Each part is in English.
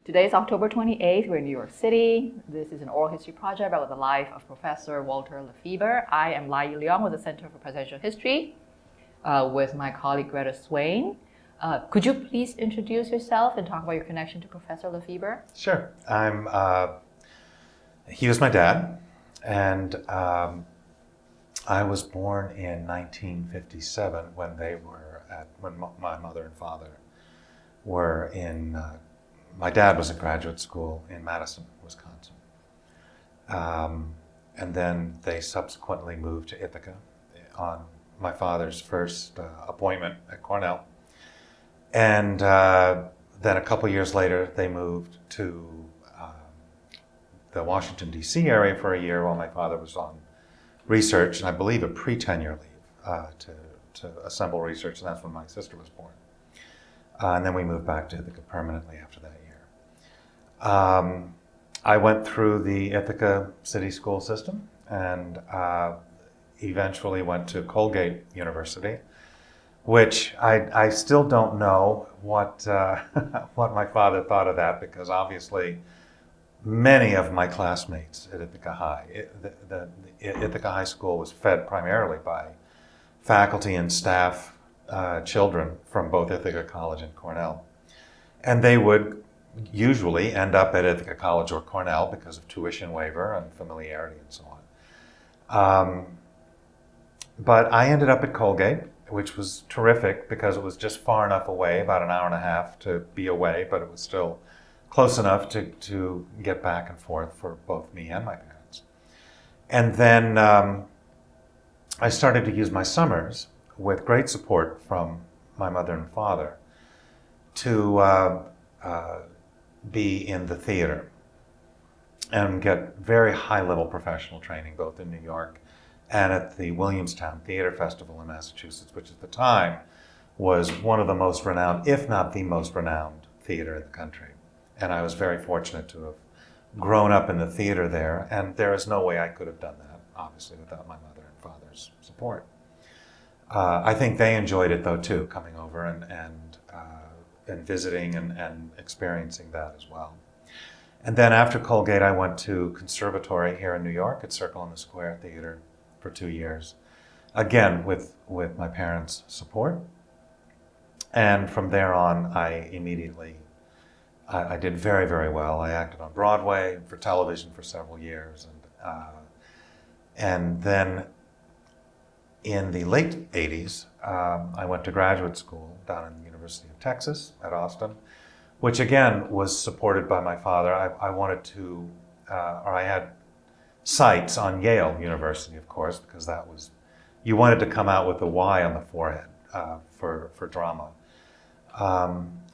Today is October 28th. We're in New York City. This is an oral history project about the life of Professor Walter LaFeber. I am Lai Liang with the Center for Presidential History with my colleague Greta Swain. Could you please introduce yourself and talk about your connection to Professor LaFeber? Sure. He was my dad, and I was born in 1957 when my mother and father were in. My dad was in graduate school in Madison, Wisconsin, and then they subsequently moved to Ithaca on my father's first appointment at Cornell, and then a couple years later they moved to the Washington, D.C. area for a year while my father was on research, and I believe a pre-tenure leave to assemble research, and that's when my sister was born. And then we moved back to Ithaca permanently after that year. I went through the Ithaca City School system and eventually went to Colgate University, which I still don't know what my father thought of that, because obviously many of my classmates at Ithaca High, Ithaca High School was fed primarily by faculty and staff children from both Ithaca College and Cornell. And they would usually end up at Ithaca College or Cornell because of tuition waiver and familiarity and so on. But I ended up at Colgate, which was terrific because it was just far enough away, about an hour and a half to be away, but it was still close enough to get back and forth for both me and my parents. And then I started to use my summers, with great support from my mother and father, to be in the theater and get very high-level professional training, both in New York and at the Williamstown Theater Festival in Massachusetts, which at the time was one of the most renowned, if not the most renowned, theater in the country. And I was very fortunate to have grown up in the theater there, and there is no way I could have done that, obviously, without my mother and father's support. I think they enjoyed it, though, too, coming over and visiting and experiencing that as well. And then after Colgate, I went to Conservatory here in New York at Circle in the Square Theater for 2 years, again with my parents' support. And from there on, I did very, very well. I acted on Broadway for television for several years, and then in the late 80s, I went to graduate school down in the University of Texas at Austin, which again was supported by my father. I had sights on Yale University, of course, because you wanted to come out with a Y on the forehead for drama.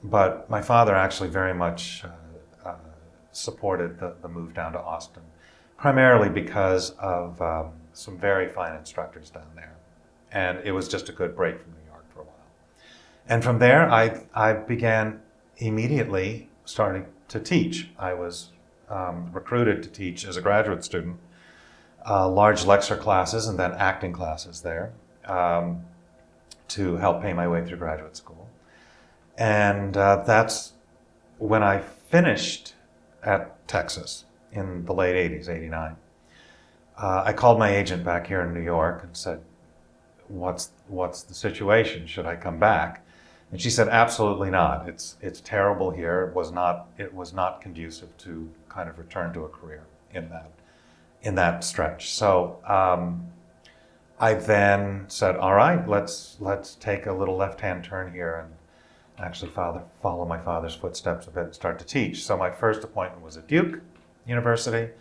But my father actually very much supported the move down to Austin, primarily because of some very fine instructors down there. And it was just a good break from New York for a while. And from there, I began immediately starting to teach. I was recruited to teach as a graduate student, large lecture classes and then acting classes there to help pay my way through graduate school. And that's when I finished at Texas in the late 80s, 89. I called my agent back here in New York and said, what's the situation? Should I come back? And she said, absolutely not. It's terrible here. It was not conducive to kind of return to a career in that stretch. So I then said, all right, let's take a little left-hand turn here and actually follow my father's footsteps a bit and start to teach. So my first appointment was at Duke University,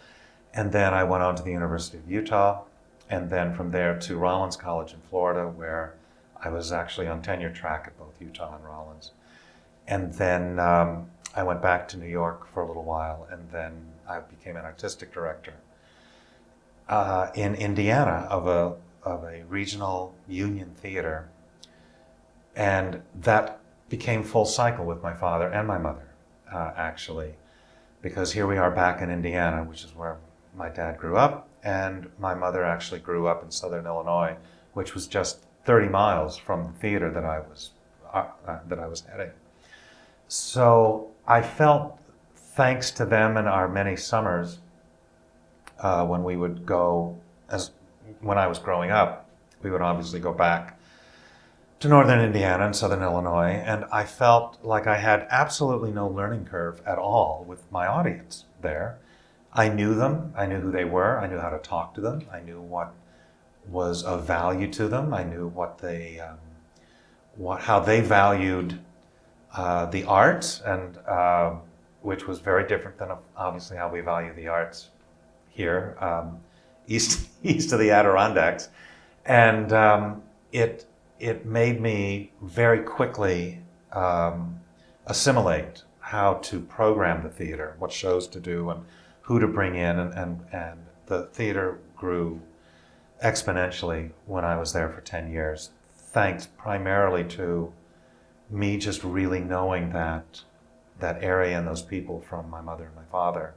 and then I went on to the University of Utah, and then from there to Rollins College in Florida, where I was actually on tenure track at both Utah and Rollins. And then I went back to New York for a little while, and then I became an artistic director in Indiana of a regional union theater. And that became full cycle with my father and my mother, actually, because here we are back in Indiana, which is where my dad grew up, and my mother actually grew up in Southern Illinois, which was just 30 miles from the theater that I was heading. So I felt thanks to them and our many summers, when we would go, when I was growing up, we would obviously go back to northern Indiana and southern Illinois, and I felt like I had absolutely no learning curve at all with my audience there. I knew them, I knew who they were, I knew how to talk to them, I knew what was of value to them, I knew how they valued the arts, and which was very different than obviously how we value the arts here, east of the Adirondacks, and it made me very quickly assimilate how to program the theater, what shows to do, and who to bring in, and the theater grew exponentially when I was there for 10 years, thanks primarily to me just really knowing that area and those people from my mother and my father,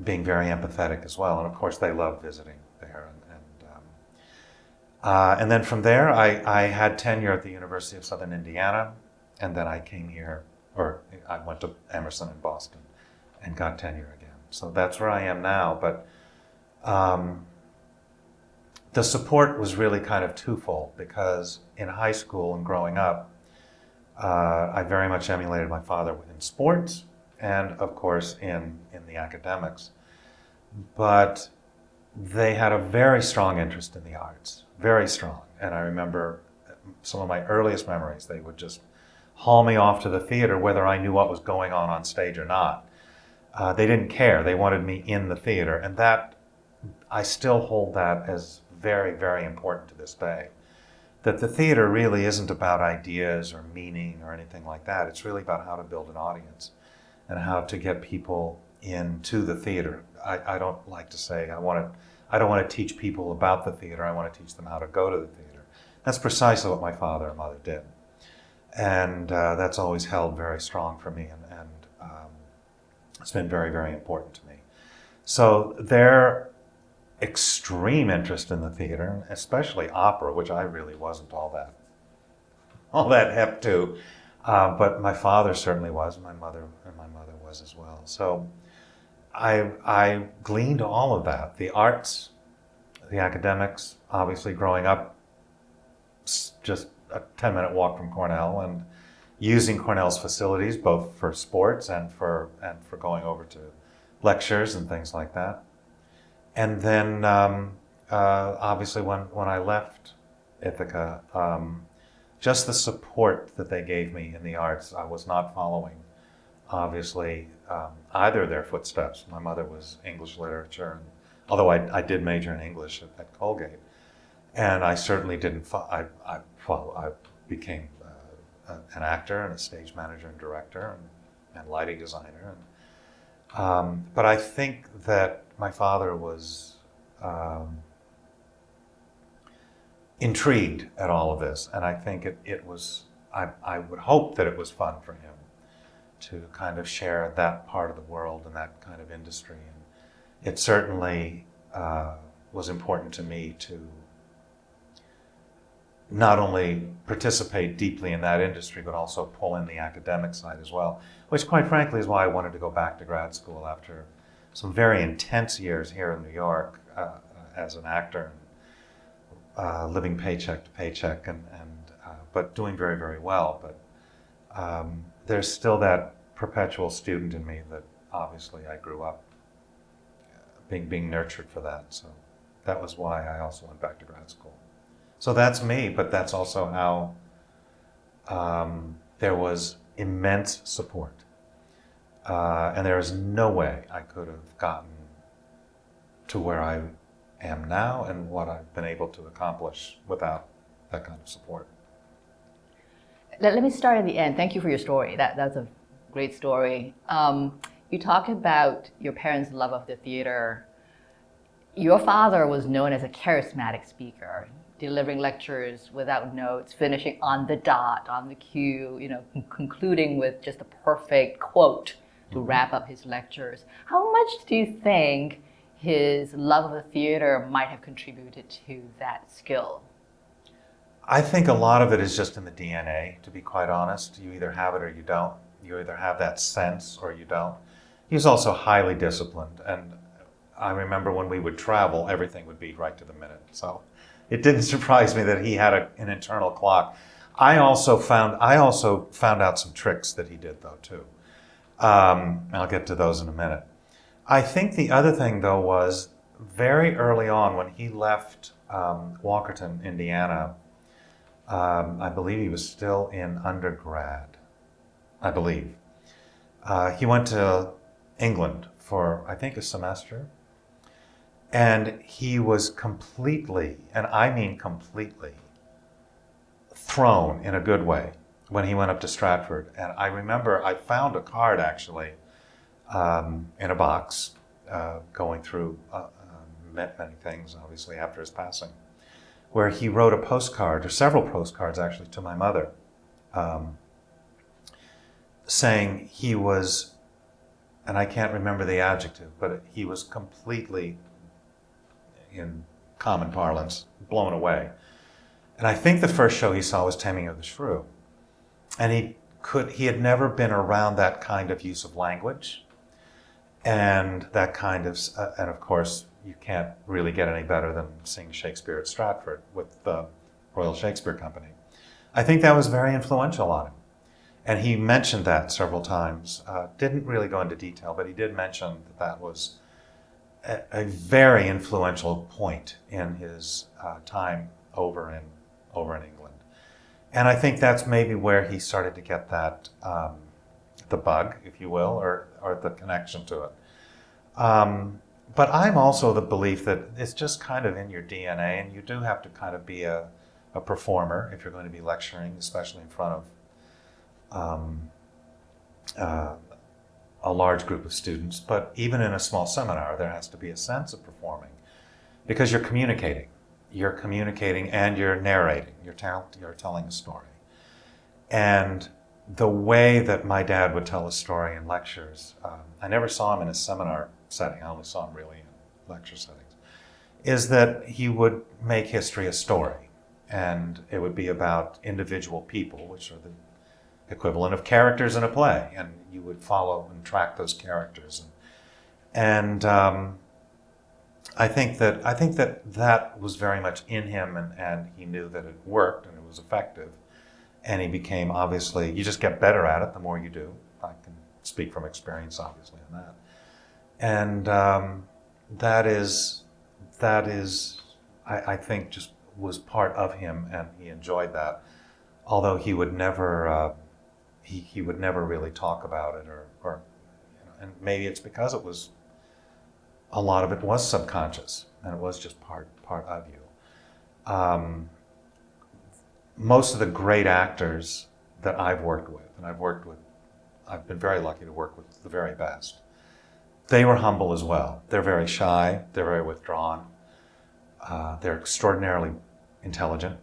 being very empathetic as well. And of course they loved visiting there. And then from there, I had tenure at the University of Southern Indiana, and then I came here, or I went to Emerson in Boston and got tenure again. So that's where I am now. But the support was really kind of twofold, because in high school and growing up, I very much emulated my father in sports and, of course, in the academics. But they had a very strong interest in the arts, very strong. And I remember some of my earliest memories, they would just haul me off to the theater whether I knew what was going on stage or not. They didn't care. They wanted me in the theater. And that, I still hold that as very, very important to this day. That the theater really isn't about ideas or meaning or anything like that. It's really about how to build an audience and how to get people into the theater. I don't like to say I don't want to teach people about the theater. I want to teach them how to go to the theater. That's precisely what my father and mother did. And that's always held very strong for me, and it's been very, very important to me. So their extreme interest in the theater, especially opera, which I really wasn't all that hep to, but my father certainly was, and my mother was as well. So I gleaned all of that, the arts, the academics, obviously growing up just a 10-minute walk from Cornell, and using Cornell's facilities both for sports and for going over to lectures and things like that. And then obviously when I left Ithaca, just the support that they gave me in the arts. I was not following, obviously, either of their footsteps. My mother was English literature, and, although I did major in English at Colgate, and I certainly didn't. I became an actor and a stage manager and director and lighting designer. But I think that my father was intrigued at all of this, and I think it was. I would hope that it was fun for him to kind of share that part of the world and that kind of industry. And it certainly was important to me to not only participate deeply in that industry, but also pull in the academic side as well, which quite frankly is why I wanted to go back to grad school after some very intense years here in New York as an actor, living paycheck to paycheck, but doing very, very well. But there's still that perpetual student in me that obviously I grew up being nurtured for that. So that was why I also went back to grad school. So that's me, but that's also how there was immense support. And there is no way I could have gotten to where I am now and what I've been able to accomplish without that kind of support. Let me start at the end. Thank you for your story. That's a great story. You talk about your parents' love of the theater. Your father was known as a charismatic speaker, delivering lectures without notes, finishing on the dot, on the cue, concluding with just a perfect quote to wrap up his lectures. How much do you think his love of the theater might have contributed to that skill? I think a lot of it is just in the DNA, to be quite honest. You either have it or you don't. You either have that sense or you don't. He was also highly disciplined, and I remember when we would travel, everything would be right to the minute. So it didn't surprise me that he had an internal clock. I also found out some tricks that he did, though, too. I'll get to those in a minute. I think the other thing, though, was very early on when he left Walkerton, Indiana. I believe he was still in undergrad. I believe. He went to England for, I think, a semester. And he was completely, and I mean completely, thrown in a good way when he went up to Stratford. And I remember I found a card, actually, in a box, going through many things, obviously, after his passing, where he wrote a postcard, or several postcards, actually, to my mother, saying he was, and I can't remember the adjective, but he was completely, in common parlance, blown away. And I think the first show he saw was Taming of the Shrew. And he had never been around that kind of use of language. And that kind of, and of course, you can't really get any better than seeing Shakespeare at Stratford with the Royal Shakespeare Company. I think that was very influential on him. And he mentioned that several times. Didn't really go into detail, but he did mention that was a very influential point in his time over in England. And I think that's maybe where he started to get that, the bug, if you will, or the connection to it. But I'm also the belief that it's just kind of in your DNA, and you do have to kind of be a performer if you're going to be lecturing, especially in front of a large group of students. But even in a small seminar, there has to be a sense of performing, because you're communicating. You're communicating and you're narrating. You're telling a story. And the way that my dad would tell a story in lectures, I never saw him in a seminar setting, I only saw him really in lecture settings, is that he would make history a story. And it would be about individual people, which are the equivalent of characters in a play. And you would follow and track those characters. And I think that was very much in him, and he knew that it worked and it was effective. And he became, obviously, you just get better at it the more you do. I can speak from experience, obviously, on that. And that is, I think, just was part of him, and he enjoyed that. Although he would never, he would never really talk about it, or and maybe it's because it was, a lot of it was subconscious, and it was just part of you. Most of the great actors that I've worked with, and I've been very lucky to work with the very best, they were humble as well. They're very shy, they're very withdrawn, they're extraordinarily intelligent,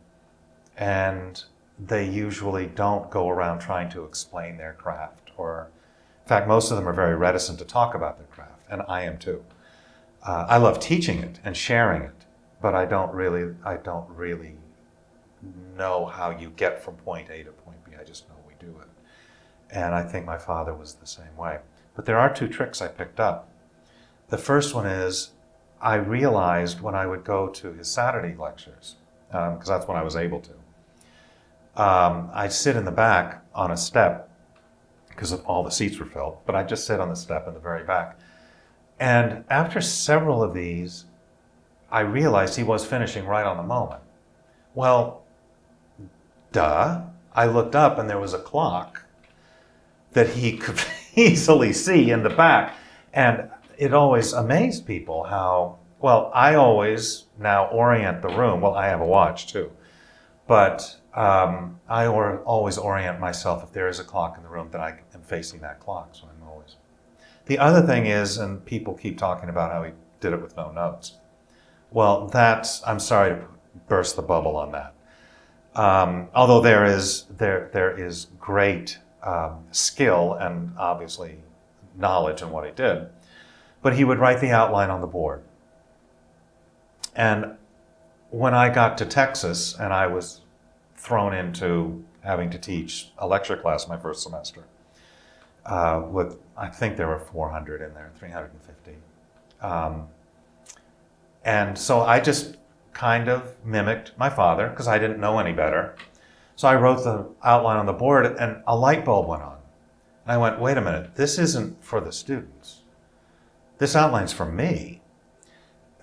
and they usually don't go around trying to explain their craft, or, in fact, most of them are very reticent to talk about their craft, and I am too. I love teaching it and sharing it, but I don't really know how you get from point A to point B. I just know we do it. And I think my father was the same way. But there are two tricks I picked up. The first one is, I realized when I would go to his Saturday lectures, because that's when I was able to, I'd sit in the back on a step, because all the seats were filled, but I'd just sit on the step in the very back. And after several of these, I realized he was finishing right on the moment. Well, duh. I looked up and there was a clock that he could easily see in the back. And it always amazed people how, well, I always now orient the room. Well, I have a watch too. But I always orient myself, if there is a clock in the room, that I am facing that clock. So I'm always. The other thing is, and people keep talking about how he did it with no notes. Well, I'm sorry to burst the bubble on that. Although there is great skill and obviously knowledge in what he did, but he would write the outline on the board. And when I got to Texas and I was thrown into having to teach a lecture class my first semester, with, I think there were 400 in there, 350. And so I just kind of mimicked my father because I didn't know any better. So I wrote the outline on the board and a light bulb went on. And I went, wait a minute, this isn't for the students. This outline's for me.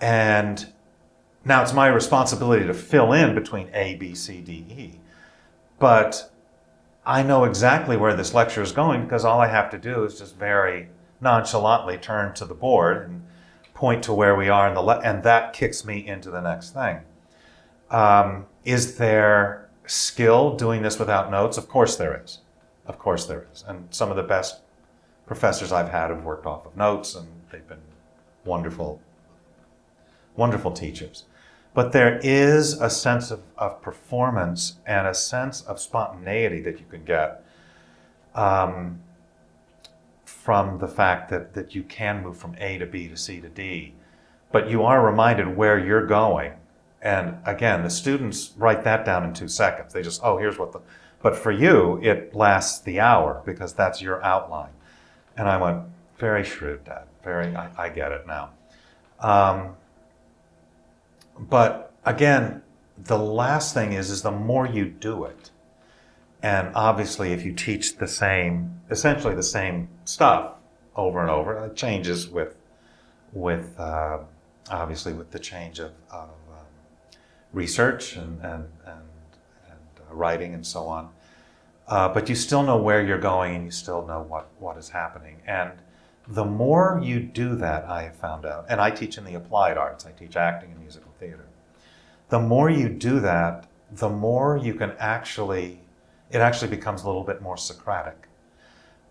And now it's my responsibility to fill in between A, B, C, D, E. But I know exactly where this lecture is going because all I have to do is just very nonchalantly turn to the board and point to where we are in and that kicks me into the next thing. Is there skill doing this without notes? Of course there is. Of course there is. And some of the best professors I've had have worked off of notes, and they've been wonderful, wonderful teachers. But there is a sense of performance and a sense of spontaneity that you can get from the fact that you can move from A to B to C to D. But you are reminded where you're going. And again, the students write that down in 2 seconds. They just, oh, here's what the... But for you, it lasts the hour because that's your outline. And I went, very shrewd, Dad. I get it now. But again, the last thing is the more you do it, and obviously if you teach essentially the same stuff over and over, it changes with obviously with the change of research and writing and so on. But you still know where you're going and you still know what is happening. And the more you do that, I have found out, and I teach in the applied arts, I teach acting and musical theater. The more you do that, the more you can it actually becomes a little bit more Socratic,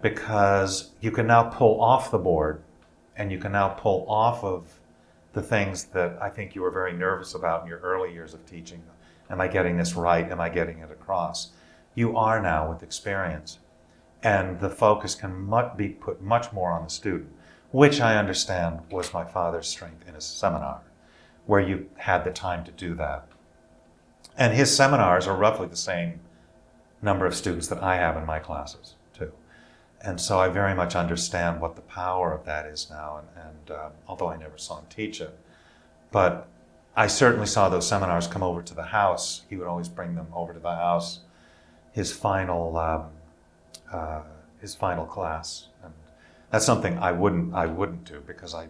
because you can now pull off the board and you can now pull off of the things that I think you were very nervous about in your early years of teaching. Am I getting this right? Am I getting it across? You are now with experience. And the focus can be put much more on the student, which I understand was my father's strength in his seminar, where you had the time to do that. And his seminars are roughly the same number of students that I have in my classes, too. And so I very much understand what the power of that is now, and although I never saw him teach it. But I certainly saw those seminars come over to the house. He would always bring them over to the house, his final class. And that's something I wouldn't do, because I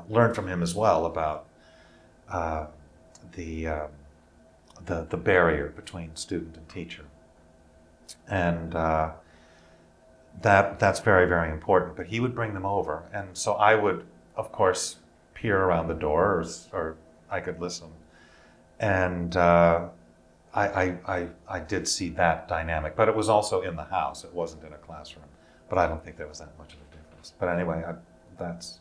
learned from him as well about the barrier between student and teacher. And that's very, very important. But he would bring them over, and so I would, of course, peer around the door, or I could listen. And I did see that dynamic, but it was also in the house. It wasn't in a classroom. But I don't think there was that much of a difference. But anyway, those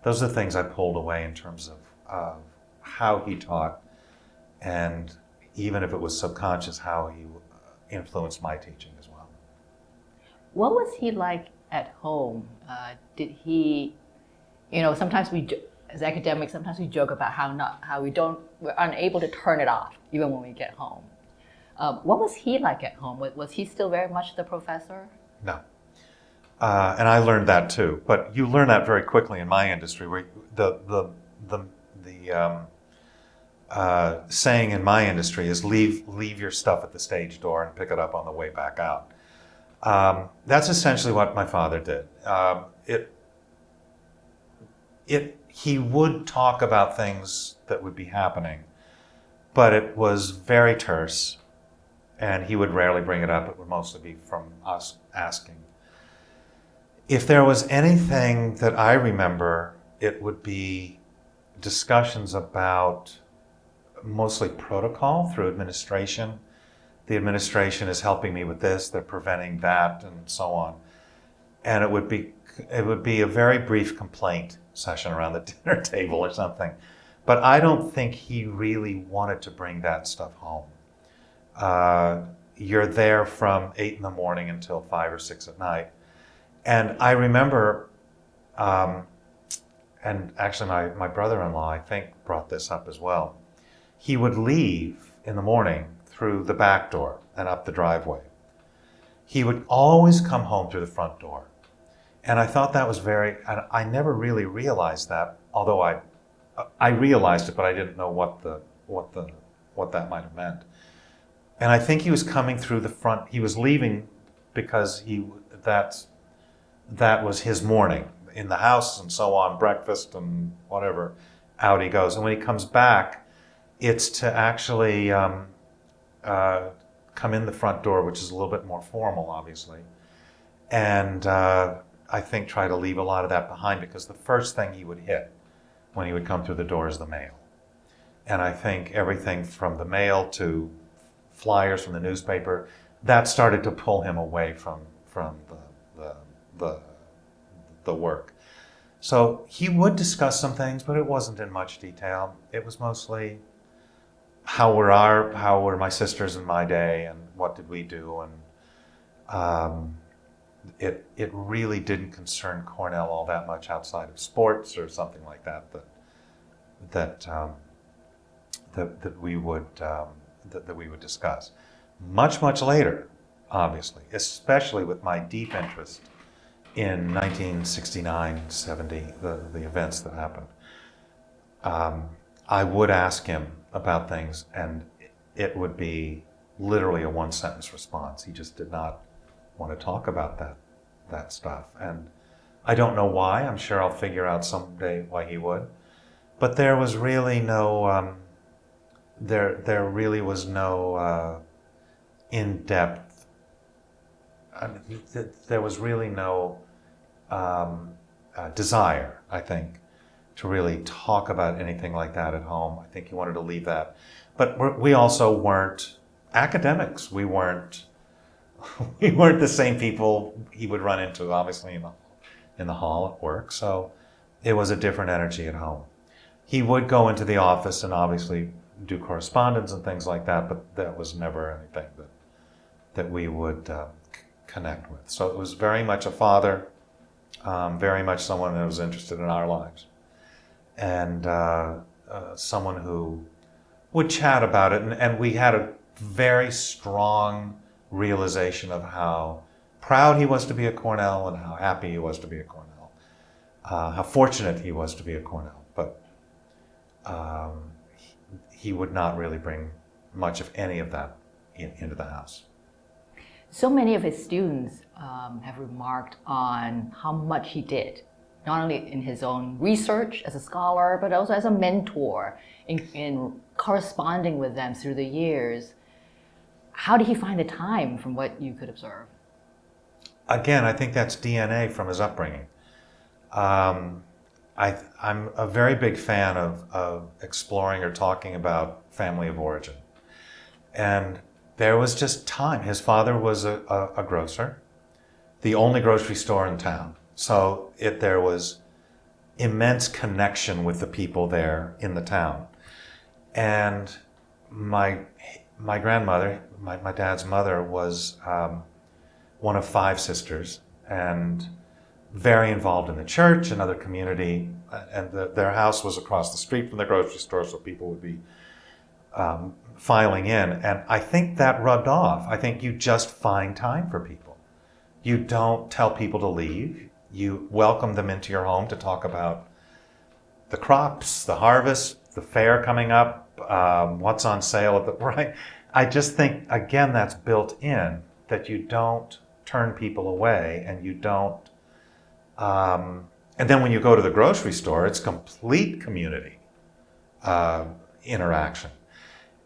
are the things I pulled away in terms of how he taught, and even if it was subconscious, how he influenced my teaching as well. What was he like at home? Did he, sometimes as academics, sometimes we joke about how we're unable to turn it off even when we get home. What was he like at home? Was he still very much the professor? No. And I learned that too. But you learn that very quickly in my industry, where the saying in my industry is leave your stuff at the stage door and pick it up on the way back out. That's essentially what my father did. He would talk about things that would be happening, but it was very terse, and he would rarely bring it up. It would mostly be from us asking. If there was anything that I remember, it would be discussions about mostly protocol through administration. The administration is helping me with this, they're preventing that, and so on. And it would be a very brief complaint session around the dinner table or something. But I don't think he really wanted to bring that stuff home. You're there from 8 in the morning until 5 or 6 at night. And I remember, and actually my brother-in-law, I think, brought this up as well. He would leave in the morning through the back door and up the driveway. he would always come home through the front door. And I thought that was I never really realized that, although I realized it, but I didn't know what that might have meant. And I think he was coming through the front. He was leaving because that was his morning in the house and so on, breakfast and whatever. Out he goes. And when he comes back, it's to actually come in the front door, which is a little bit more formal, obviously. And I think try to leave a lot of that behind, because the first thing he would hit when he would come through the door is the mail. And I think everything from the mail to flyers from the newspaper, that started to pull him away from the work. So he would discuss some things, but it wasn't in much detail. It was mostly how were my sisters in my day, and what did we do, and it really didn't concern Cornell all that much outside of sports or something like that we would discuss. Much later, obviously, especially with my deep interest in 1969, 70, the events that happened, I would ask him about things, and it would be literally a one-sentence response. He just did not want to talk about that stuff. And I don't know why. I'm sure I'll figure out someday why he would. But there was really no, there really was no in-depth, there was really no desire, I think, to really talk about anything like that at home. I think he wanted to leave that. But we also weren't academics. We weren't the same people he would run into, obviously, in the hall at work. So it was a different energy at home. He would go into the office and obviously do correspondence and things like that, but that was never anything that we would connect with. So it was very much a father, very much someone that was interested in our lives, and someone who would chat about it. And we had a very strong realization of how proud he was to be at Cornell and how happy he was to be at Cornell, how fortunate he was to be at Cornell. But he would not really bring much of any of that into the house. So many of his students have remarked on how much he did, not only in his own research as a scholar, but also as a mentor in corresponding with them through the years. How did he find the time, from what you could observe? Again, I think that's DNA from his upbringing. I'm a very big fan of exploring or talking about family of origin. And there was just time. His father was a grocer, the only grocery store in town. So there was immense connection with the people there in the town. And my grandmother, my dad's mother, was one of 5 sisters, and very involved in the church and other community. And their house was across the street from the grocery store, so people would be filing in. And I think that rubbed off. I think you just find time for people. You don't tell people to leave. You welcome them into your home to talk about the crops, the harvest, the fair coming up, what's on sale at the right. I just think, again, that's built in, that you don't turn people away, and you don't. And then when you go to the grocery store, it's complete community interaction.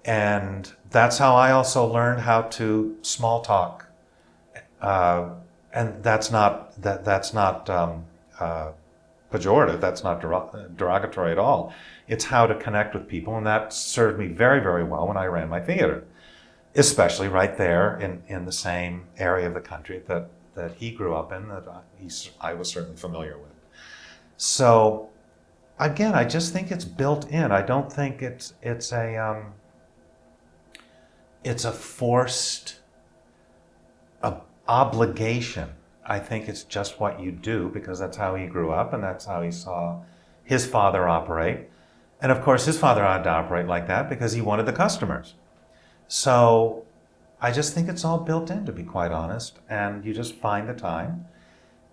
And that's how I also learned how to small talk. And that's not pejorative, that's not derogatory at all. It's how to connect with people, and that served me very, very well when I ran my theater, especially right there in the same area of the country that he grew up in, that I was certainly familiar with. So again, I just think it's built in. I don't think it's a forced obligation. I think it's just what you do, because that's how he grew up and that's how he saw his father operate. And of course, his father had to operate like that because he wanted the customers. So I just think it's all built in, to be quite honest, and you just find the time,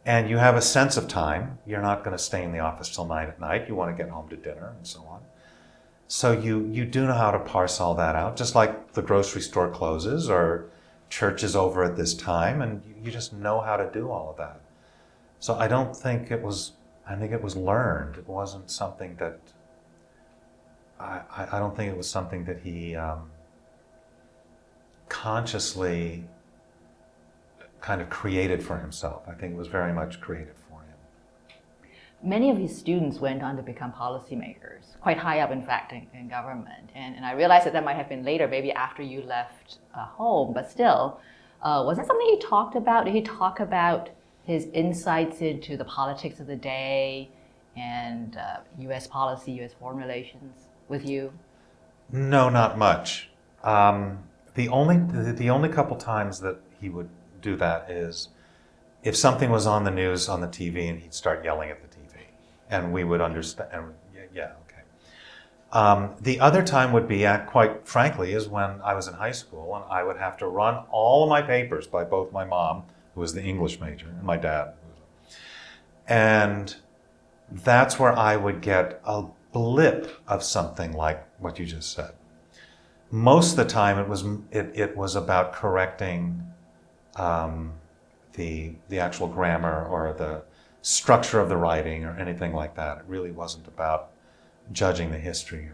and you have a sense of time. You're not going to stay in the office till 9 at night. You want to get home to dinner and so on. So you do know how to parse all that out, just like the grocery store closes or church is over at this time, and you just know how to do all of that. So I think it was learned. It wasn't something that, I don't think it was something that he consciously kind of created for himself. I think it was very much created for him. Many of his students went on to become policymakers, quite high up, in fact, in government. And I realized that might have been later, maybe after you left home, but still, was that something he talked about? Did he talk about his insights into the politics of the day and U.S. policy, U.S. foreign relations with you? No, not much. The only couple times that he would do that is if something was on the news on the TV and he'd start yelling at the TV, and we would understand. And yeah, okay. The other time would be, quite frankly, is when I was in high school and I would have to run all of my papers by both my mom, who was the English major, and my dad. And that's where I would get a blip of something like what you just said. Most of the time, it was about correcting the actual grammar or the structure of the writing or anything like that. It really wasn't about judging the history.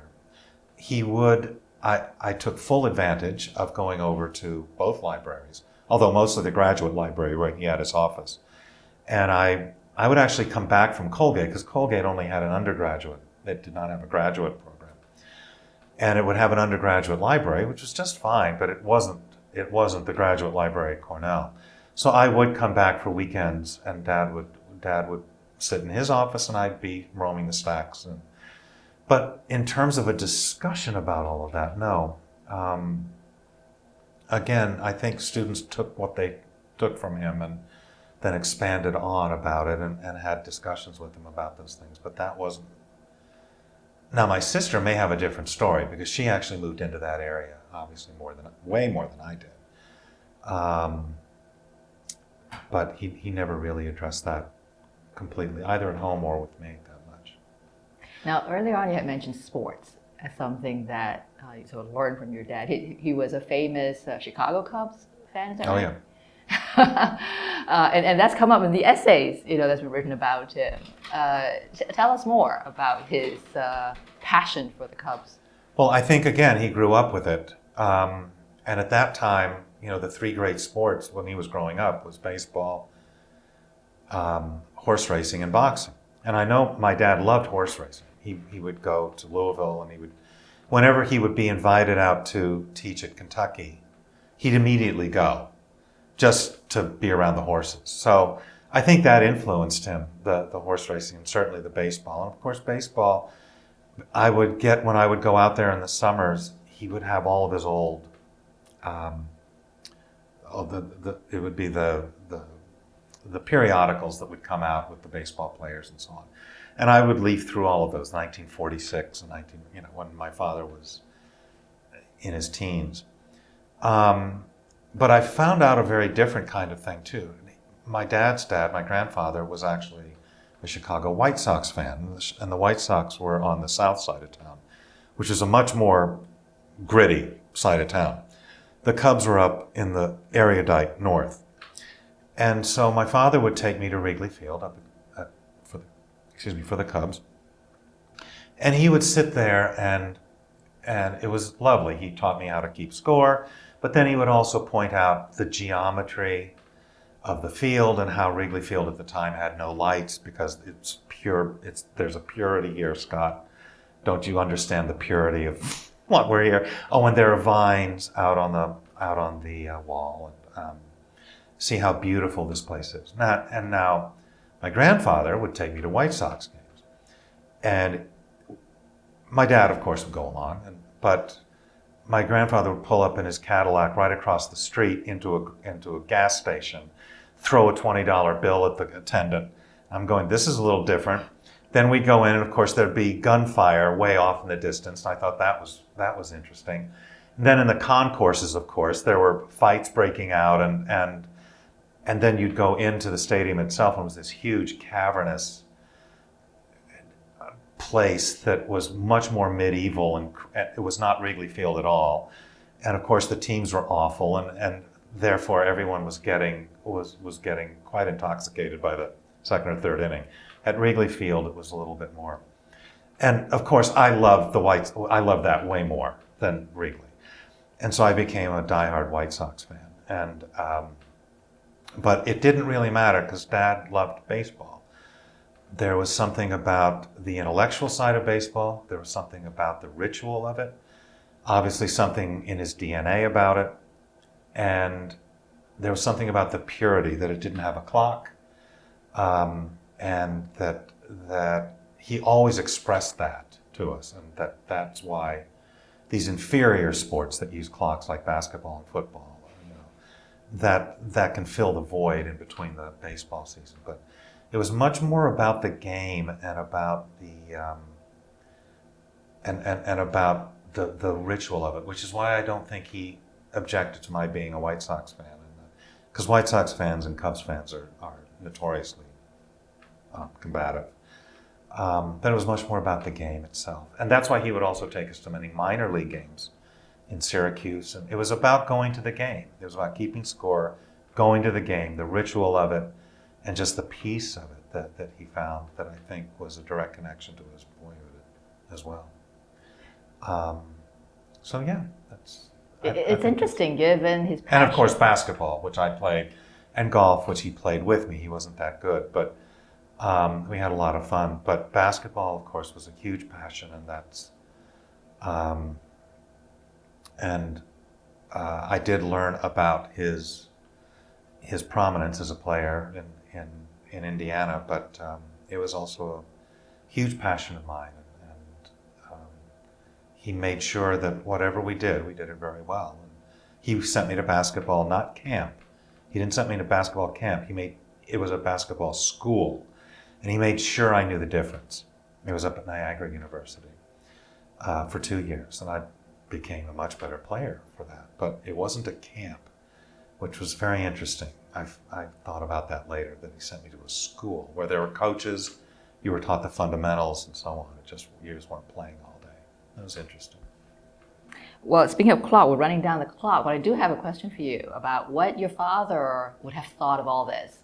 I took full advantage of going over to both libraries, although mostly the graduate library where he had his office. And I would actually come back from Colgate, because Colgate only had an undergraduate. It did not have a graduate program. And it would have an undergraduate library, which was just fine, but it wasn't the graduate library at Cornell. So I would come back for weekends, and Dad would sit in his office, and I'd be roaming the stacks. But in terms of a discussion about all of that, no. Again, I think students took what they took from him and then expanded on about it and had discussions with him about those things. But that wasn't. Now, my sister may have a different story because she actually moved into that area, obviously way more than I did. But he never really addressed that completely, either at home or with me that much. Now, earlier on you had mentioned sports as something that you sort of learned from your dad. He was a famous Chicago Cubs fan, is that right? Oh, yeah. And that's come up in the essays, that's been written about him. Tell us more about his passion for the Cubs. Well, I think, again, he grew up with it. And at that time, the three great sports when he was growing up was baseball, horse racing, and boxing. And I know my dad loved horse racing. He would go to Louisville, and whenever he would be invited out to teach at Kentucky, he'd immediately go, just to be around the horses. So I think that influenced him, the horse racing, and certainly the baseball. And of course, baseball, when I would go out there in the summers, he would have all of his old, it would be the periodicals that would come out with the baseball players and so on. And I would leaf through all of those, 1946 and when my father was in his teens. But I found out a very different kind of thing, too. My dad's dad, my grandfather, was actually a Chicago White Sox fan, and the White Sox were on the south side of town, which is a much more gritty side of town. The Cubs were up in the erudite north. And so my father would take me to Wrigley Field for the Cubs. And he would sit there, and it was lovely. He taught me how to keep score. But then he would also point out the geometry of the field and how Wrigley Field at the time had no lights because it's pure. There's a purity here, Scott. Don't you understand the purity of what we're here? Oh, and there are vines out on the wall. And see how beautiful this place is. Now, my grandfather would take me to White Sox games, and my dad, of course, would go along, but my grandfather would pull up in his Cadillac right across the street into a gas station, throw a $20 bill at the attendant. I'm going, this is a little different. Then we'd go in, and of course there'd be gunfire way off in the distance. I thought that was interesting. Then in the concourses, of course, there were fights breaking out, and then you'd go into the stadium itself, and it was this huge cavernous place that was much more medieval, and it was not Wrigley Field at all. And of course, the teams were awful, and therefore everyone was getting quite intoxicated by the second or third inning. At Wrigley Field, it was a little bit more. And of course, I loved that way more than Wrigley. And so I became a diehard White Sox fan. And but it didn't really matter because Dad loved baseball. There was something about the intellectual side of baseball. There was something about the ritual of it. Obviously something in his DNA about it. And there was something about the purity, that it didn't have a clock. And that he always expressed that to us. And that's why these inferior sports that use clocks like basketball and football, that can fill the void in between the baseball season. But it was much more about the game and about the and about the ritual of it, which is why I don't think he objected to my being a White Sox fan, because White Sox fans and Cubs fans are notoriously combative. But it was much more about the game itself, and that's why he would also take us to many minor league games in Syracuse. And it was about going to the game. It was about keeping score, going to the game, the ritual of it, and just the peace of it that he found, that I think was a direct connection to his boyhood as well. So yeah, that's. It's interesting, given his passion. And of course basketball, which I played, and golf, which he played with me. He wasn't that good, but we had a lot of fun. But basketball, of course, was a huge passion, and that's. I did learn about his prominence as a player in Indiana, but it was also a huge passion of mine, and he made sure that whatever we did it very well. And he sent me to basketball, not camp. He didn't send me to basketball camp. It was a basketball school, and he made sure I knew the difference. It was up at Niagara University for 2 years, and I became a much better player for that. But it wasn't a camp, which was very interesting. I thought about that later, that he sent me to a school where there were coaches, you were taught the fundamentals and so on. You just weren't playing all day. That was interesting. Well, speaking of clock, we're running down the clock, but I do have a question for you about what your father would have thought of all this.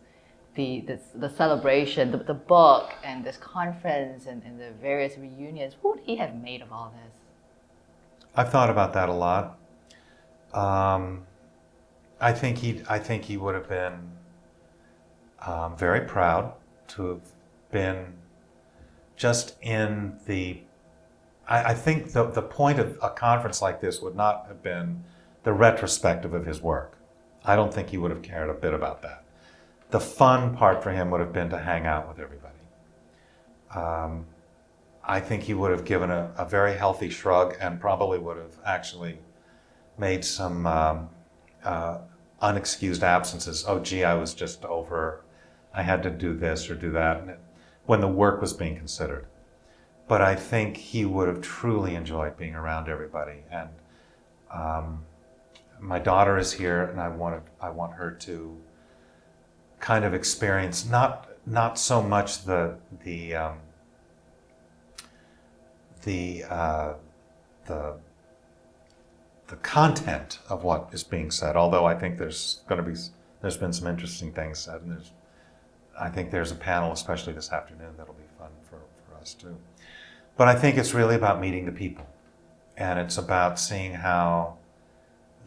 The celebration, the book, and this conference, and the various reunions. What would he have made of all this? I've thought about that a lot. I think he would have been very proud to have been just in the. I think the point of a conference like this would not have been the retrospective of his work. I don't think he would have cared a bit about that. The fun part for him would have been to hang out with everybody. I think he would have given a very healthy shrug, and probably would have actually made some unexcused absences. Oh, gee, I was just over. I had to do this or do that, when the work was being considered. But I think he would have truly enjoyed being around everybody. And my daughter is here, and I want her to kind of experience not so much the content of what is being said, although I think there's been some interesting things said, and I think there's a panel, especially this afternoon, that'll be fun for us too. But I think it's really about meeting the people, and it's about seeing how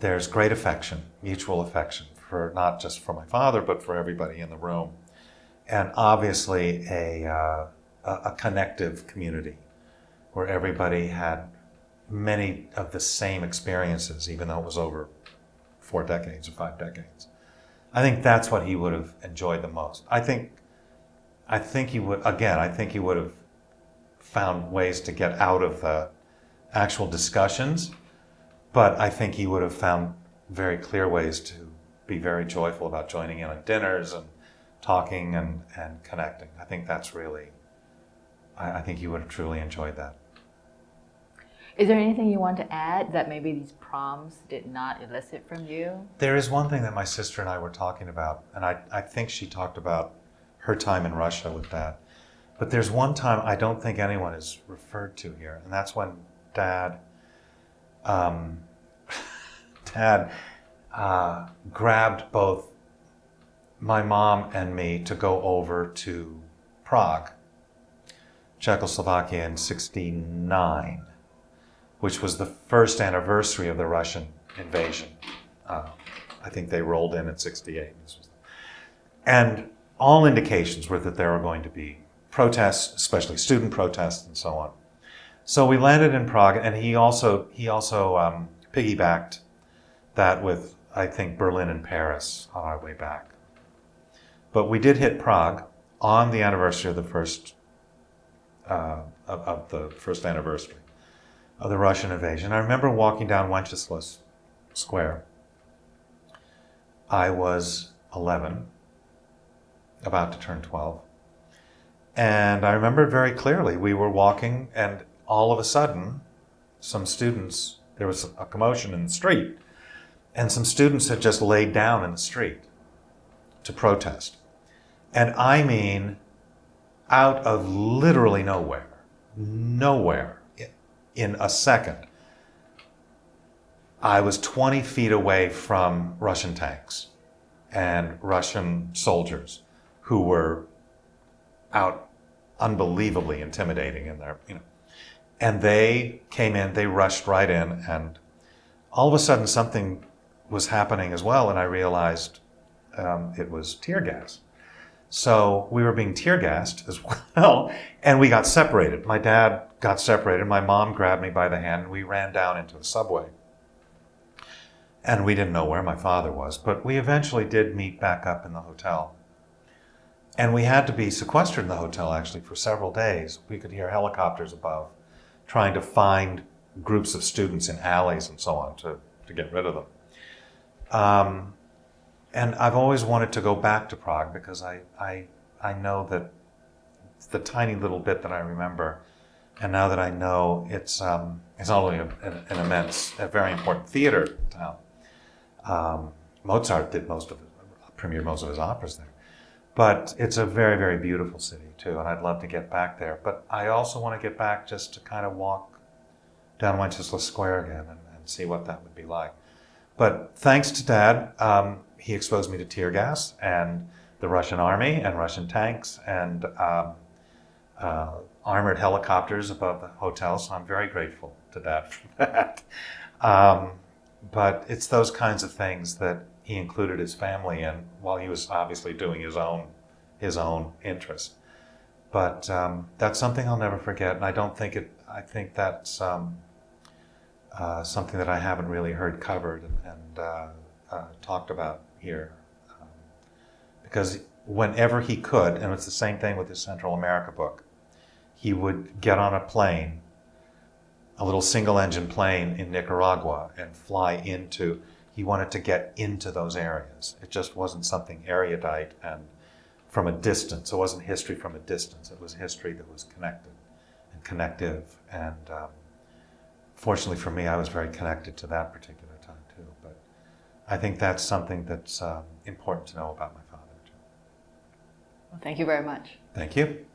there's great affection, mutual affection, for not just for my father, but for everybody in the room, and obviously a connective community where everybody had many of the same experiences, even though it was over 4 decades or 5 decades. I think that's what he would have enjoyed the most. I think he would have found ways to get out of the actual discussions, but I think he would have found very clear ways to be very joyful about joining in on dinners and talking and connecting. I think that's really, I think he would have truly enjoyed that. Is there anything you want to add that maybe these proms did not elicit from you? There is one thing that my sister and I were talking about, and I think she talked about her time in Russia with Dad. But there's one time I don't think anyone has referred to here, and that's when Dad grabbed both my mom and me to go over to Prague, Czechoslovakia in '69, which was the first anniversary of the Russian invasion. I think they rolled in '68. And all indications were that there were going to be protests, especially student protests and so on. So we landed in Prague, and he also piggybacked that with, I think, Berlin and Paris on our way back. But we did hit Prague on the anniversary of the first anniversary of the Russian invasion. I remember walking down Wenceslas Square. I was 11, about to turn 12. And I remember very clearly, we were walking, and all of a sudden, there was a commotion in the street, and some students had just laid down in the street to protest. And I mean, out of literally nowhere, in a second, I was 20 feet away from Russian tanks and Russian soldiers who were out unbelievably intimidating in their, and they came in, they rushed right in, and all of a sudden something was happening as well, and I realized it was tear gas. So we were being tear gassed as well, and we got separated. My dad got separated, my mom grabbed me by the hand, and we ran down into a subway. And we didn't know where my father was, but we eventually did meet back up in the hotel. And we had to be sequestered in the hotel, actually, for several days. We could hear helicopters above, trying to find groups of students in alleys and so on to get rid of them. And I've always wanted to go back to Prague because I know that it's the tiny little bit that I remember, and now that I know it's not only a very important theater town. Mozart premiered most of his operas there. But it's a very, very beautiful city too, and I'd love to get back there. But I also want to get back just to kind of walk down Wenceslas Square again and see what that would be like. But thanks to Dad, he exposed me to tear gas and the Russian army and Russian tanks and armored helicopters above the hotel, so I'm very grateful to Dad for that. But it's those kinds of things that he included his family in while he was obviously doing his own interest. But that's something I'll never forget, and I think that's something that I haven't really heard covered and talked about here. Because whenever he could, and it's the same thing with his Central America book, he would get on a plane, a little single-engine plane in Nicaragua, and fly into. He wanted to get into those areas. It just wasn't something erudite and from a distance. It wasn't history from a distance. It was history that was connected and connective. And fortunately for me, I was very connected to that particular time too. But I think that's something that's important to know about my father too. Well, thank you very much. Thank you.